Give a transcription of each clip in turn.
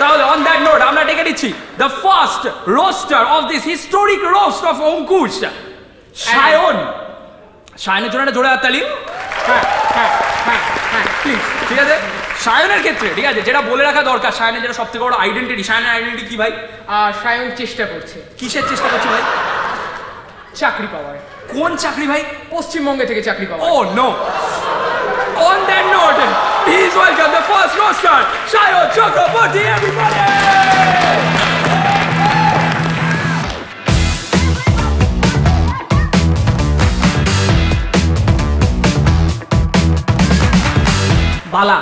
তাহলে on that note আমরা ডেকে দিচ্ছি the first roaster of this historic roast of Ankush, Sayan. সায়নের জন্য একটা জোরে হাততালি। প্লিজ, ঠিক আছে? সায়নের ক্ষেত্রে ঠিক আছে, যেটা বলে রাখা দরকার, সায়নের যেটা সবথেকে বড় আইডেন্টিটি। সায়নের আইডেন্টিটি কি ভাই? সায়ন চেষ্টা করছে। কিসের চেষ্টা করছে ভাই? চাকরি পাওয়ার। কোন চাকরি ভাই? পশ্চিমবঙ্গে থেকে চাকরি পাওয়া। Oh no! On that note, please welcome the first roster, Sayon Chakraborty, everybody! বালা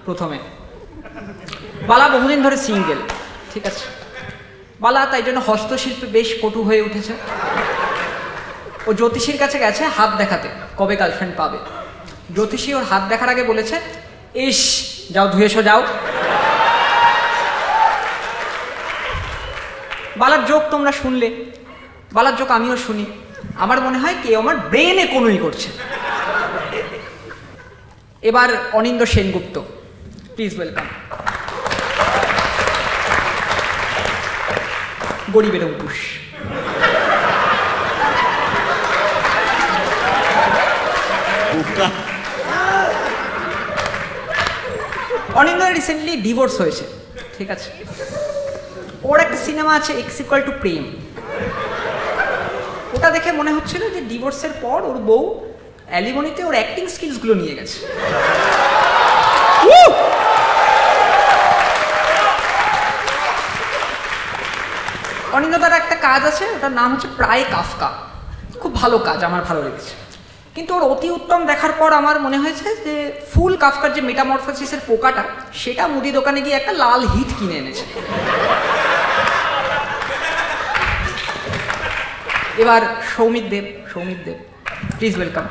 প্রথমে। বালা বহুদিন ধরে সিঙ্গেল, ঠিক আছে? বালা তাই জন্য হস্তশিল্পে বেশ পটু হয়ে উঠেছে। ও জ্যোতিষীর কাছে গেছে হাত দেখাতে, কবে গার্লফ্রেন্ড পাবে। জ্যোতিষী ওর হাত দেখার আগে বলেছে, ইস যাও ধুয়ে এসো যাও। বালার জোক তোমরা শুনলে, বালার জোক আমিও শুনি। আমার মনে হয় কেউ আমার ব্রেনে কোনোই করছে। এবার অনিন্দ্য সেনগুপ্ত, প্লিজ ওয়েলকাম। গরিবের অঙ্কুশ। অনিন্দ্য রিসেন্টলি ডিভোর্স হয়েছে, ঠিক আছে? ওর একটা সিনেমা আছে X= প্রেম। ওটা দেখে মনে হচ্ছিল যে ডিভোর্সের পর ওর বউ অ্যালিমনিতে ওর অ্যাক্টিং স্কিলসগুলো নিয়ে গেছে। অনিন্দ্যদার একটা কাজ আছে, ওটার নাম হচ্ছে প্রায় কাফকা। খুব ভালো কাজ, আমার ভালো লেগেছে। কিন্তু ওর অতি উত্তম দেখার পর আমার মনে হয়েছে যে ফুল কাফকার যে মেটামরফোসিসের পোকাটা, সেটা মুদি দোকানে গিয়ে একটা লাল হিট কিনে এনেছে। এবার Soumit Deb, please welcome.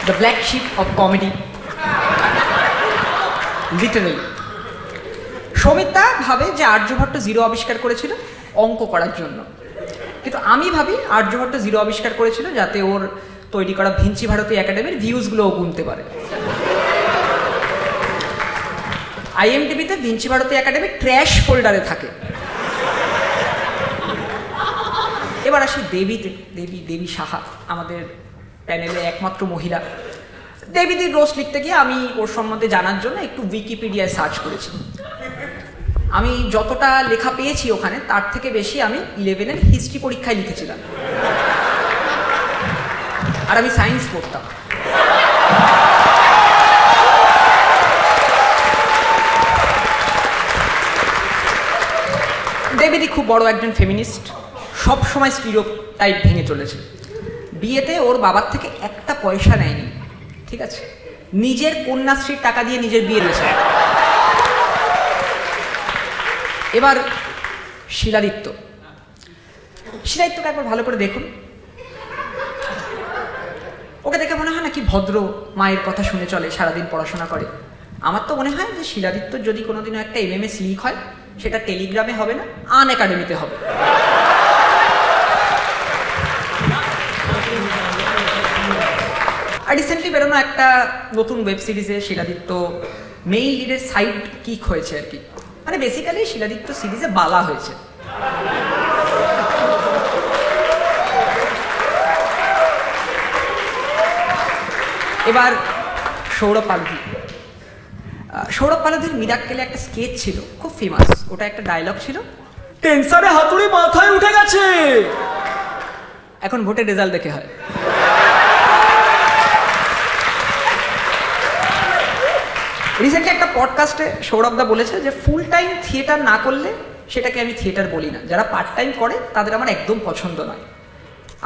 The black sheep of comedy, literally. সৌমিতদা ভাবে যে আর্যভট্ট জিরো আবিষ্কার করেছিল অঙ্ক করার জন্য, কিন্তু আমি ভাবি আর্যভট্ট জিরো আবিষ্কার করেছিল যাতে ওর তৈরি করা ভিঞ্চি ভারতী একাডেমির ভিউজগুলোও গুনতে পারে। IMDbতে ভিঞ্চি ভারতী একাডেমি ট্র্যাশ ফোল্ডারে থাকে। এবার আসি দেবীতে। দেবী সাহা আমাদের প্যানেলে একমাত্র মহিলা। দেবীদের রোস্ট লিখতে গিয়ে আমি ওর সম্বন্ধে জানার জন্য একটু উইকিপিডিয়ায় সার্চ করেছি। আমি যতটা লেখা পেয়েছি ওখানে, তার থেকে বেশি আমি 11-এর হিস্ট্রি পরীক্ষায় লিখেছিলাম। আর আমি সায়েন্স পড়তাম। দেবীদি খুব বড় একজন ফেমিনিস্ট, সব সময় স্টিরিওটাইপ ভেঙে চলেছে। বিয়েতে ওর বাবার থেকে একটা পয়সা নেয়নি, ঠিক আছে? নিজের কন্যাশ্রীর টাকা দিয়ে নিজের বিয়ে দিয়েছে। এবার শিলাদিত্যকে একবার ভালো করে দেখুন। ওকে দেখে মনে হয় না কি ভদ্র, মায়ের কথা শুনে চলে, সারাদিন পড়াশোনা করে। আমার তো মনে হয় যে শিলাদিত্য যদি কোনোদিনও একটা MMS লিক হয়, সেটা টেলিগ্রামে হবে না, আনএকাডেমিতে হবে। আর রিসেন্টলি বেরোনো একটা নতুন ওয়েব সিরিজে শিলাদিত্য মেইন লিডের সাইড কিক হয়েছে আর কি। মানে বেসিক্যালি শিলাদিত্য সিরিজে বালা হয়েছে। এবার সৌরভ পালধির মিরাক্কেলে একটা স্কেচ ছিল, খুব ফেমাস। ওটা একটা ডায়লগ ছিল, টেন্সারে হাতুড়ি মাথায় উঠে গেছে। এখন ভোটের রেজাল্ট দেখে হয়। রিসেন্টলি একটা পডকাস্টে সৌরভদা বলেছে যে ফুল টাইম থিয়েটার না করলে সেটাকে আমি থিয়েটার বলি না, যারা পার্ট টাইম করে তাদের আমার একদম পছন্দ নয়।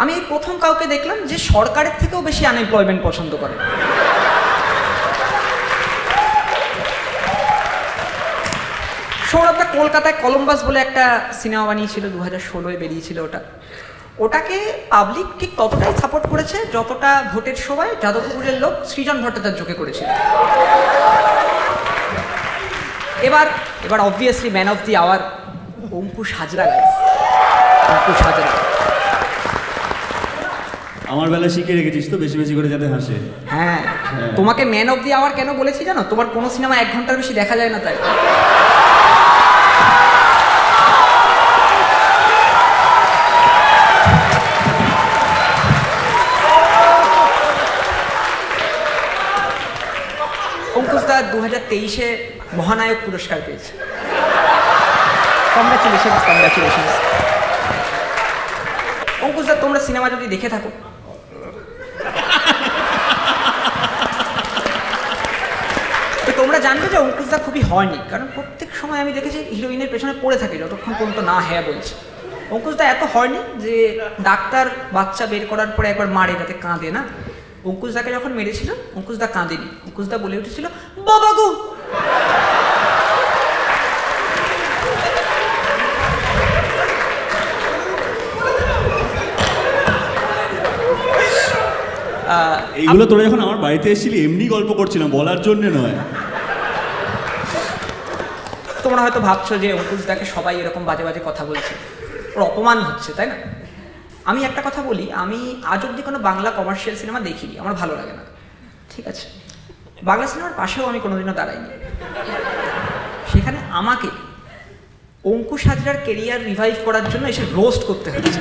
আমি প্রথম কাউকে দেখলাম যে সরকারের থেকেও বেশি আনএমপ্লয়মেন্ট পছন্দ করে। সৌরভদা কলকাতায় কলম্বাস বলে একটা সিনেমা বানিয়েছিল, 2016-এ বেরিয়েছিল ওটা। ওটাকে পাবলিক ঠিক ততটাই সাপোর্ট করেছে যতটা ভোটের সময় যাদবপুরের লোক সৃজন ভট্টাচার্যকে করেছিল। এবার obviously man of the hour Ankush Hazra. Guys, Ankush Hazra আমার বেলা শিখে রেখেছিস তো বেশি বেশি করে যাতে হাসে। হ্যাঁ, তোমাকে ম্যান অফ দি আওয়ার কেন বলেছি জানো? তোমার কোনো সিনেমা 1 ঘন্টার বেশি দেখা যায় না তাই। অঙ্কুশ দা 2023-এ মহানায়ক পুরস্কার পেয়েছে। Congratulations, congratulations. অঙ্কুশ দা, তোমরা সিনেমা যদি দেখে থাকো, তো তোমরা জানবে যে অঙ্কুশ দা খুবই হয়নি, কারণ প্রত্যেক সময় আমি দেখেছি হিরোইনের পেছনে পড়ে থাকে যতক্ষণ পর্যন্ত না হ্যাঁ বলছে। অঙ্কুশ দা এত হয়নি যে ডাক্তার বাচ্চা বের করার পরে একবার মারে যাতে কাঁদে না। অঙ্কুশ দাকে যখন মেরেছিল অঙ্কুশ দা কাঁদেনি, অঙ্কুশ দা বলে উঠেছিল বাবা গো। এইগুলো তোরা যখন আমার বাড়িতে এসেছিলি এমনি গল্প করছিলাম, বলার জন্য নয়। তোমরা হয়তো ভাবছো যে অঙ্কুশ দাকে সবাই এরকম বাজে বাজে কথা বলছে, ওর অপমান হচ্ছে, তাই না? আমি একটা কথা বলি, আমি আজ অব্দি কোনো বাংলা কমার্শিয়াল সিনেমা দেখিনি, আমার ভালো লাগে না, ঠিক আছে? বাংলা সিনেমার পাশেও আমি কোনোদিনও দাঁড়াইনি। সেখানে আমাকে অঙ্কুশ হাজরার কেরিয়ার রিভাইভ করার জন্য এসে রোস্ট করতে হচ্ছে।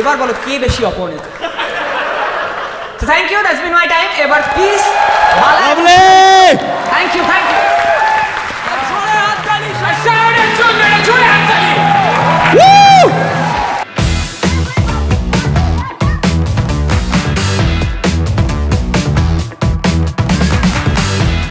এবার বলো কে বেশি অপমানিত? Thank you, that's been my time. এবার please thank you, thank you.